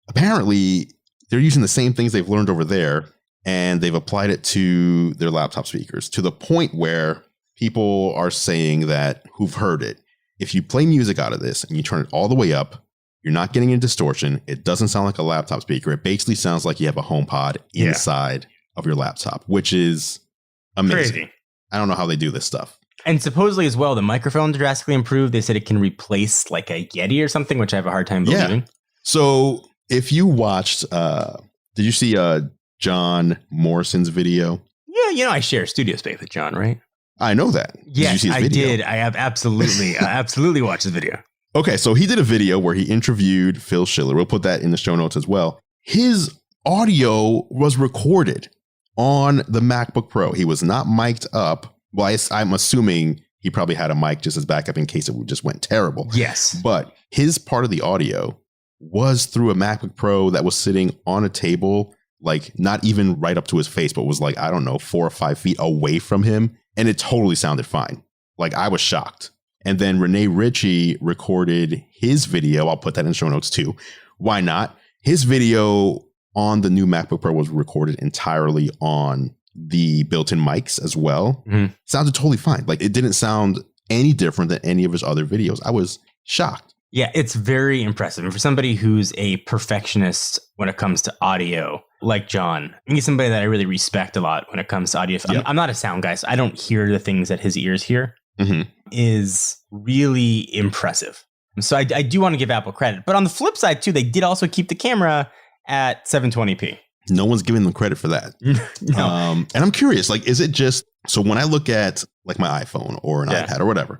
Apparently, they're using the same things they've learned over there, and they've applied it to their laptop speakers to the point where people are saying that, who've heard it, if you play music out of this and you turn it all the way up, you're not getting a distortion. It doesn't sound like a laptop speaker. It basically sounds like you have a HomePod inside of your laptop, which is amazing. Crazy. I don't know how they do this stuff. And supposedly as well, the microphones drastically improved. They said it can replace like a Yeti or something, which I have a hard time believing. So if you watched, did you see John Morrison's video? Yeah, I share studio space with John, right? I know that. Yes, did you see his video? I did. I have absolutely watched the video. Okay, so he did a video where he interviewed Phil Schiller. We'll put that in the show notes as well. His audio was recorded on the MacBook Pro. He was not mic'd up. Well, I'm assuming he probably had a mic just as backup in case it just went terrible. Yes. But his part of the audio was through a MacBook Pro that was sitting on a table, like not even right up to his face, but was like, I don't know, 4 or 5 feet away from him. And it totally sounded fine. Like, I was shocked. And then Rene Ritchie recorded his video. I'll put that in show notes too. Why not? His video on the new MacBook Pro was recorded entirely on the built-in mics as well. Mm-hmm. Sounded totally fine. Like, it didn't sound any different than any of his other videos. I was shocked. Yeah, it's very impressive. And for somebody who's a perfectionist when it comes to audio, like John, he's somebody that I really respect a lot when it comes to audio. Yep. I'm not a sound guy, so I don't hear the things that his ears hear. Mm-hmm. Is really impressive. So I do want to give Apple credit. But on the flip side, too, they did also keep the camera at 720p. No one's giving them credit for that. No. And I'm curious, like, is it just, so when I look at like my iPhone or an iPad or whatever,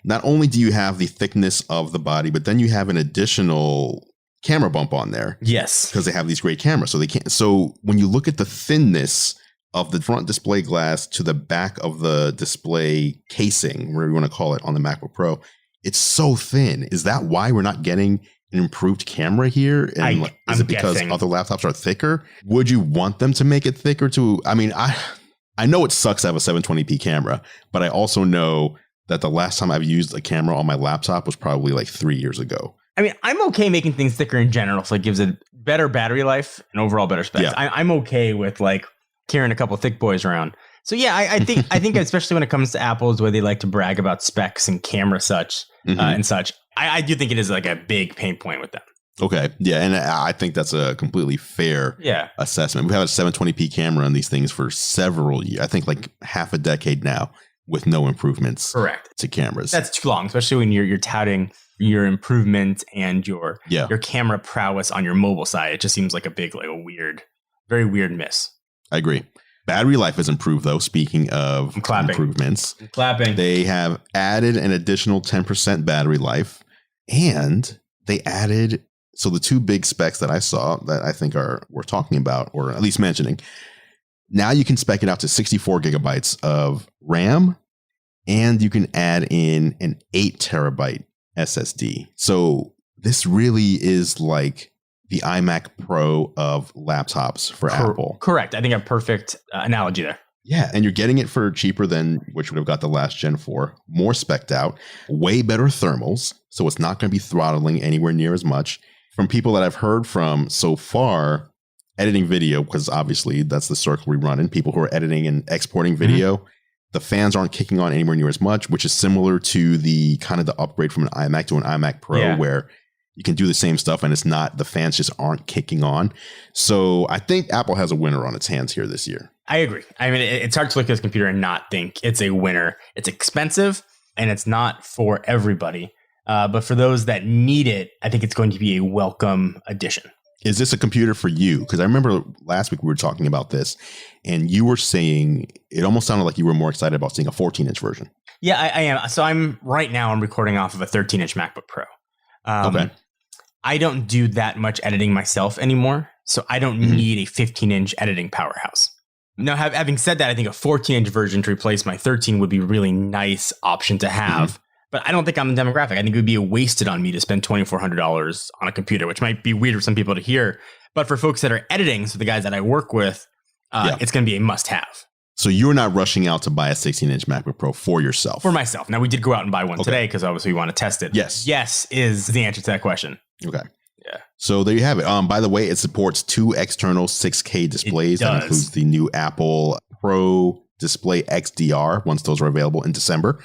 not only do you have the thickness of the body, but then you have an additional camera bump on there. Yes. Because they have these great cameras. So they can't. So when you look at the thinness of the front display glass to the back of the display casing, whatever you want to call it, on the MacBook Pro, it's so thin. Is that why we're not getting an improved camera here? And is it because other laptops are thicker? Would you want them to make it thicker too? I mean, I know it sucks to have a 720p camera, but I also know that the last time I've used a camera on my laptop was probably like 3 years ago. I mean, I'm okay making things thicker in general, so it gives it better battery life and overall better specs. Yeah. I'm okay with like carrying a couple thick boys around. So yeah, I think especially when it comes to Apple's way they like to brag about specs and camera and such, I do think it is like a big pain point with them. Okay. Yeah. And I think that's a completely fair assessment. We've had a 720p camera on these things for several years. I think like half a decade now with no improvements to cameras. That's too long, especially when you're touting your improvement and your camera prowess on your mobile side. It just seems like very weird miss. I agree. Battery life has improved, though. Speaking of improvements, they have added an additional 10% battery life, and they added, so the two big specs that I saw that I think we're talking about, or at least mentioning, now you can spec it out to 64 gigabytes of RAM, and you can add in an 8 terabyte SSD. So this really is like the iMac Pro of laptops for Apple. Correct. I think a perfect analogy there. Yeah. And you're getting it for cheaper than which would have got the last Gen 4. More spec'd out, way better thermals. So it's not going to be throttling anywhere near as much. From people that I've heard from so far, editing video, because obviously that's the circle we run in, people who are editing and exporting video, the fans aren't kicking on anywhere near as much, which is similar to the kind of the upgrade from an iMac to an iMac Pro where you can do the same stuff and it's not, the fans just aren't kicking on. So I think Apple has a winner on its hands here this year. I agree. I mean, it's hard to look at this computer and not think it's a winner. It's expensive and it's not for everybody. But for those that need it, I think it's going to be a welcome addition. Is this a computer for you? Because I remember last week we were talking about this and you were saying it almost sounded like you were more excited about seeing a 14-inch version. Yeah, I am. So I'm recording off of a 13-inch MacBook Pro. Okay. I don't do that much editing myself anymore, so I don't need a 15-inch editing powerhouse. Now, having said that, I think a 14-inch version to replace my 13 would be a really nice option to have. But I don't think I'm the demographic. I think it would be wasted on me to spend $2,400 on a computer, which might be weird for some people to hear. But for folks that are editing, so the guys that I work with, it's going to be a must-have. So you're not rushing out to buy a 16-inch MacBook Pro for yourself? For myself. Now, we did go out and buy one today because obviously we want to test it. Yes is the answer to that question. Okay. Yeah. So there you have it. By the way, it supports 2 external 6K displays. That includes the new Apple Pro Display XDR once those are available in December.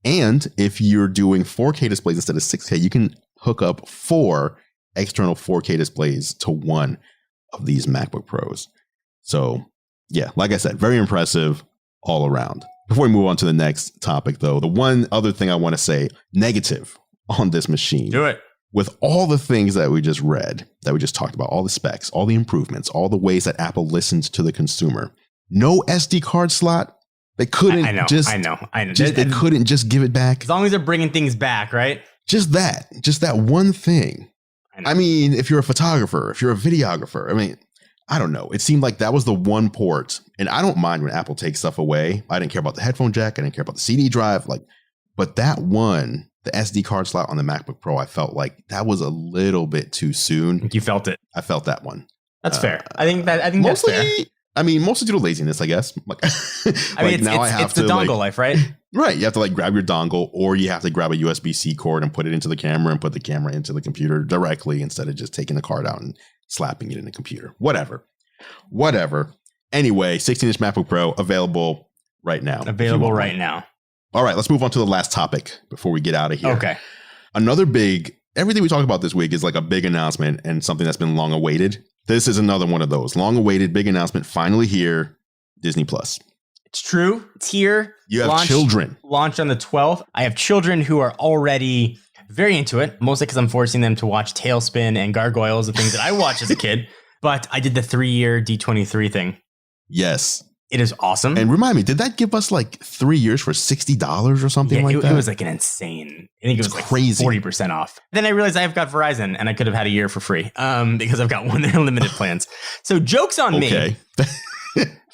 And if you're doing 4K displays instead of 6K, you can hook up 4 external 4K displays to one of these MacBook Pros. So yeah, like I said, very impressive all around. Before we move on to the next topic, though, the one other thing I want to say negative on this machine. Do it. With all the things that we just read, that we just talked about, all the specs, all the improvements, all the ways that Apple listens to the consumer, no SD card slot. They couldn't I know. They couldn't just give it back. As long as they're bringing things back, right? Just that one thing. I mean, if you're a photographer, if you're a videographer, I mean, I don't know. It seemed like that was the one port. And I don't mind when Apple takes stuff away. I didn't care about the headphone jack. I didn't care about the CD drive. But that one, the SD card slot on the MacBook Pro, I felt like that was a little bit too soon. You felt it. I felt that one. That's fair. I think that's fair. I mean, mostly due to laziness, I guess. It's the dongle life, right? Right. You have to grab your dongle, or you have to grab a USB-C cord and put it into the camera and put the camera into the computer directly instead of just taking the card out and slapping it in the computer. Whatever. Anyway, 16-inch MacBook Pro available right now. All right, let's move on to the last topic before we get out of here. Okay. Everything we talk about this week is like a big announcement and something that's been long awaited. This is another one of those long awaited big announcement. Finally here, Disney Plus. It's true. It's here. You have children. Launched on the 12th. I have children who are already very into it, mostly because I'm forcing them to watch Tailspin and Gargoyles, the things that I watched as a kid. But I did the 3-year D23 thing. Yes. It is awesome. And remind me, did that give us like 3 years for $60 or something like that? It was like an insane. I think it was like crazy. 40% off. Then I realized I've got Verizon and I could have had a year for free because I've got one of their limited plans. So joke's on me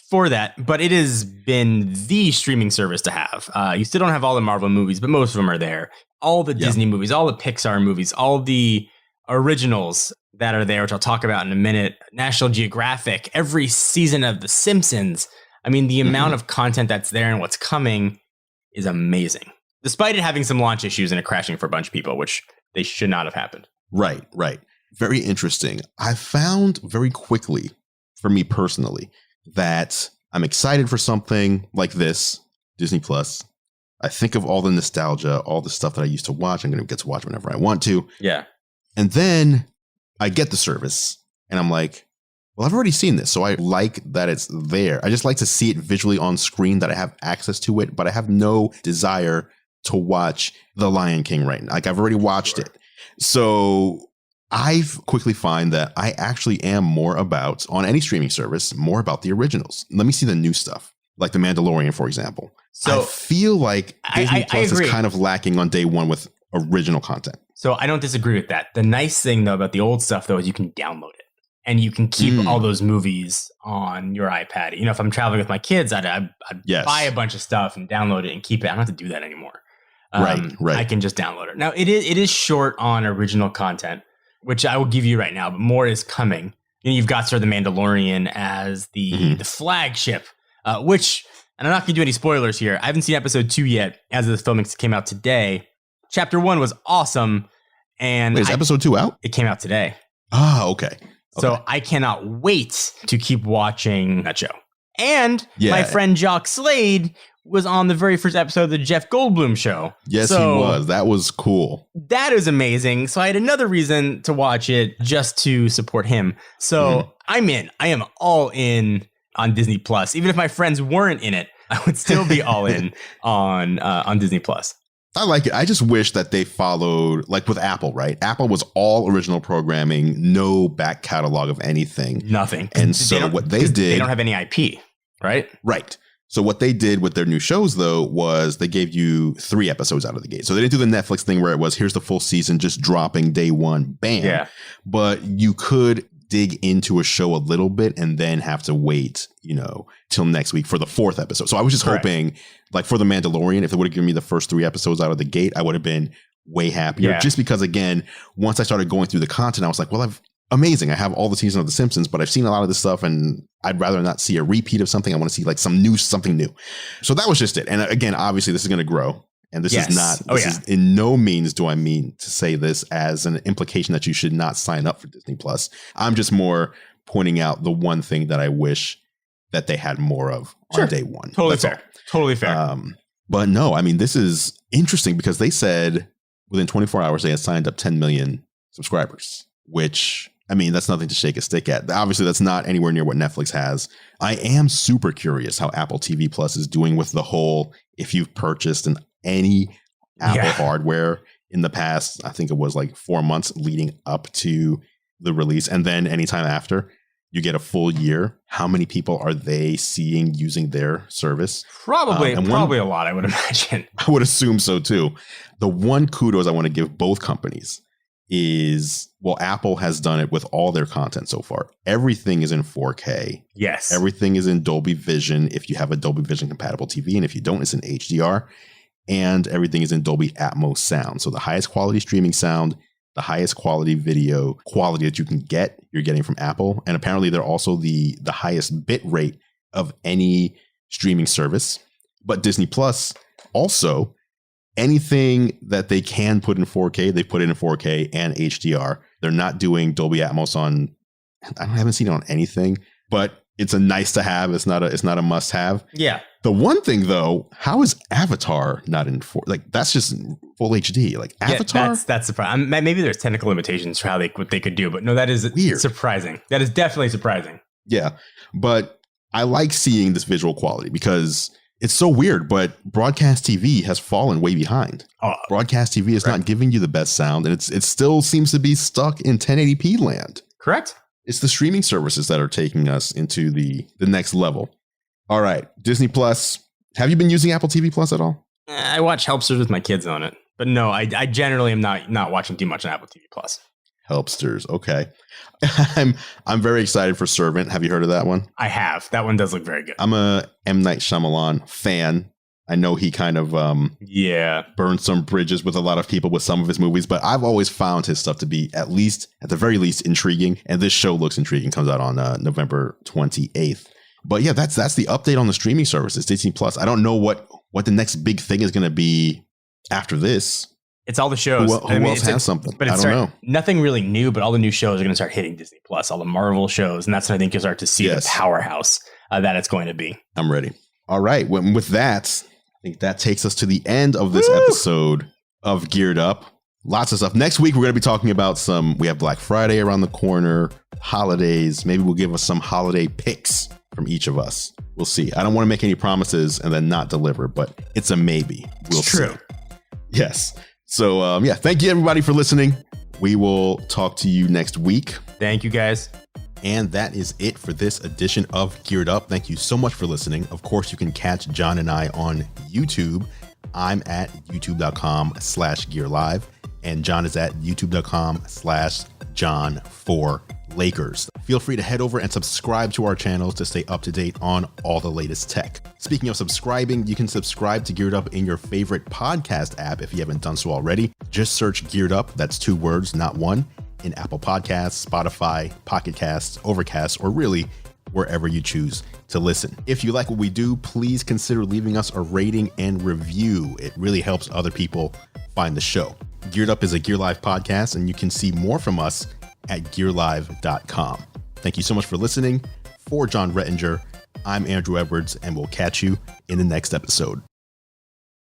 for that. But it has been the streaming service to have. You still don't have all the Marvel movies, but most of them are there. All the Disney movies, all the Pixar movies, all the originals that are there, which I'll talk about in a minute. National Geographic, every season of The Simpsons. I mean, the amount of content that's there and what's coming is amazing. Despite it having some launch issues and it crashing for a bunch of people, which They should not have happened. Right, right. Very interesting. I found very quickly, for me personally, that I'm excited for something like this, Disney Plus. I think of all the nostalgia, all the stuff that I used to watch. I'm going to get to watch whenever I want to. Yeah. And then I get the service and I'm like, well, I've already seen this. So I like that it's there. I just like to see it visually on screen, that I have access to it, but I have no desire to watch The Lion King right now. Like, I've already watched it. So I've quickly find that I actually am more about, on any streaming service, more about the originals. Let me see the new stuff, like The Mandalorian, for example. So I feel like Disney Plus is kind of lacking on day one with original content. So I don't disagree with that. The nice thing, though, about the old stuff, though, is you can download it. And you can keep all those movies on your iPad. You know, if I'm traveling with my kids, I'd buy a bunch of stuff and download it and keep it. I don't have to do that anymore. Right. I can just download it. Now, it is short on original content, which I will give you right now, but more is coming. You know, you've got sort of The Mandalorian as the flagship, which, and I'm not going to do any spoilers here. I haven't seen episode 2 yet, as the filming came out today. Chapter 1 was awesome. And is episode 2 out? It came out today. Ah, okay. So I cannot wait to keep watching that show. And my friend Jock Slade was on the very first episode of the Jeff Goldblum show. Yes, he was. That was cool. That is amazing. So I had another reason to watch it, just to support him. So I'm in. I am all in on Disney Plus. Even if my friends weren't in it, I would still be all in on Disney Plus. I like it. I just wish that they followed, like with Apple, right? Apple was all original programming, no back catalog of anything. Nothing. And so what they did... They don't have any IP, right? Right. So what they did with their new shows, though, was they gave you 3 episodes out of the gate. So they didn't do the Netflix thing where it was, here's the full season, just dropping day one, bam. Yeah. But you could dig into a show a little bit and then have to wait, till next week for the 4th episode. So I was just hoping, like for The Mandalorian, if they would have given me the first 3 episodes out of the gate, I would have been way happier. Just because, again, once I started going through the content, I was like, well, amazing. I have all the seasons of The Simpsons, but I've seen a lot of this stuff and I'd rather not see a repeat of something. I want to see like something new. So that was just it. And again, obviously this is going to grow. And this is not, is in no means do I mean to say this as an implication that you should not sign up for Disney Plus. I'm just more pointing out the one thing that I wish that they had more of on day one. Totally fair. Totally fair. But no, I mean, this is interesting because they said within 24 hours, they had signed up 10 million subscribers, which, I mean, that's nothing to shake a stick at. Obviously, that's not anywhere near what Netflix has. I am super curious how Apple TV Plus is doing with the whole, if you've purchased any Apple hardware in the past, I think it was like 4 months leading up to the release, and then anytime after, you get a full year. How many people are they seeing using their service? Probably a lot, I would imagine. I would assume so too. The one kudos I want to give both companies is, well, Apple has done it with all their content so far. Everything is in 4K. Yes. Everything is in Dolby Vision if you have a Dolby Vision compatible TV. And if you don't, it's in HDR. And everything is in Dolby Atmos sound. So the highest quality streaming sound, the highest quality video quality that you can get, you're getting from Apple. And apparently they're also the highest bit rate of any streaming service. But Disney Plus also, anything that they can put in 4K, they put it in 4K and HDR. They're not doing Dolby Atmos on, I haven't seen it on anything, but it's a nice to have. It's not a must have. Yeah. The one thing though, how is Avatar not in that's just full HD? Like Avatar? That's surprising. Maybe there's technical limitations for what they could do, but no, that is weird. Surprising. That is definitely surprising. Yeah. But I like seeing this visual quality because it's so weird, but broadcast TV has fallen way behind. Broadcast TV is not giving you the best sound, and it still seems to be stuck in 1080p land. Correct. It's the streaming services that are taking us into the next level. All right, Disney Plus. Have you been using Apple TV Plus at all? I watch Helpsters with my kids on it, but no, I generally am not watching too much on Apple TV Plus. Helpsters, okay. I'm very excited for Servant. Have you heard of that one? I have. That one does look very good. I'm a M. Night Shyamalan fan. I know he kind of burned some bridges with a lot of people with some of his movies, but I've always found his stuff to be at the very least intriguing. And this show looks intriguing. Comes out on November 28th. But yeah, that's the update on the streaming services, Disney Plus. I don't know what the next big thing is going to be after this. It's all the shows. Who else has something? But I don't know. Nothing really new, but all the new shows are going to start hitting Disney Plus, all the Marvel shows. And that's when I think you'll start to see the powerhouse that it's going to be. I'm ready. All right. With that, I think that takes us to the end of this episode of Geared Up. Lots of stuff. Next week, we're going to be talking about we have Black Friday around the corner, holidays. Maybe we'll give us some holiday picks from each of us. We'll see. I don't want to make any promises and then not deliver, but it's a maybe. We'll see. Yes. So, thank you everybody for listening. We will talk to you next week. Thank you guys. And that is it for this edition of Geared Up. Thank you so much for listening. Of course, you can catch John and I on YouTube. I'm at youtube.com/gearlive and John is at youtube.com/John4Lakers. Feel free to head over and subscribe to our channels to stay up to date on all the latest tech. Speaking of subscribing, you can subscribe to Geared Up in your favorite podcast app if you haven't done so already. Just search Geared Up, that's 2 words, not one, in Apple Podcasts, Spotify, Pocket Casts, Overcast, or really wherever you choose to listen. If you like what we do, please consider leaving us a rating and review. It really helps other people find the show. Geared Up is a Gear Live podcast, and you can see more from us at gearlive.com. Thank you so much for listening. For John Rettinger, I'm Andrew Edwards, and we'll catch you in the next episode.